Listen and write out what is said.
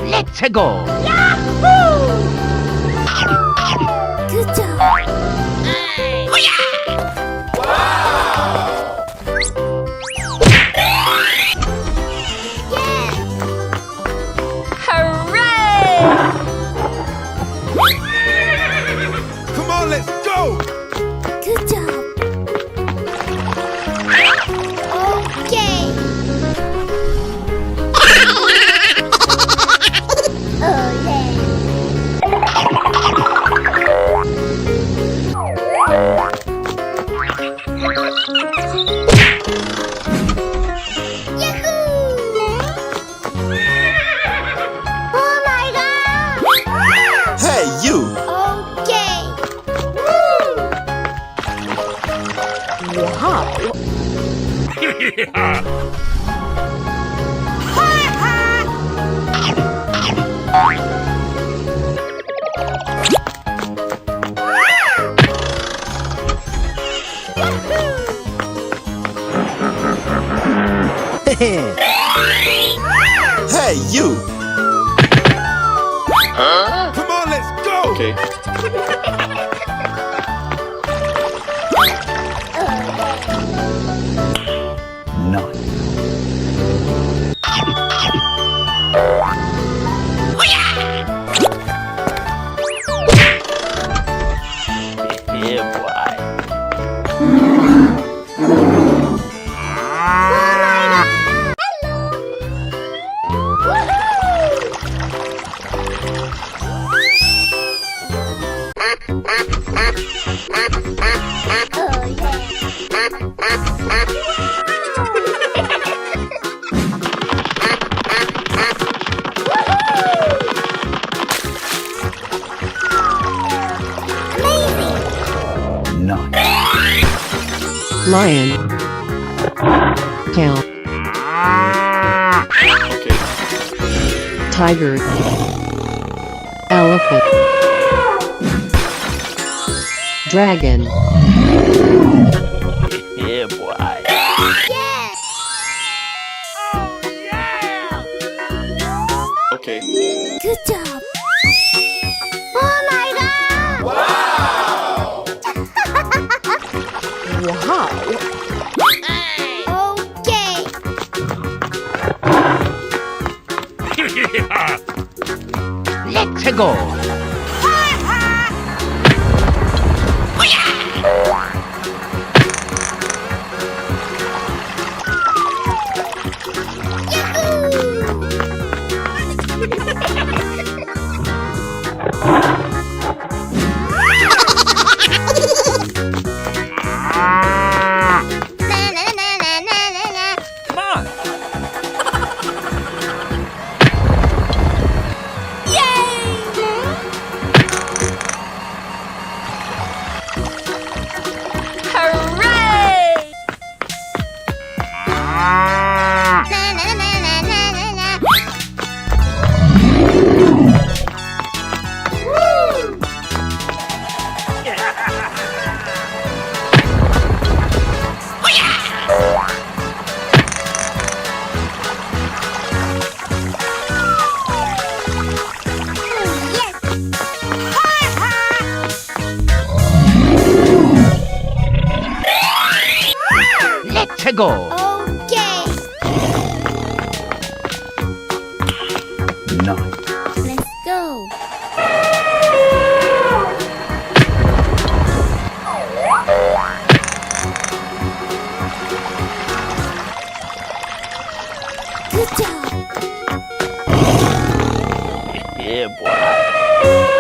Let's go! Good job. Come on, let's go! Good job. Okay. Oh my God! Hey, you! Okay. Hey, you! Come on, let's go! Okay. Yeah, boy. Lion, cow, Okay. tiger, elephant, dragon, Yeah, boy. Yes. Okay. Good job. Oh my God! Wow! wow, Okay. Let's go! Come on! Let's go! Okay. Let's go. Good job. Yeah, boy.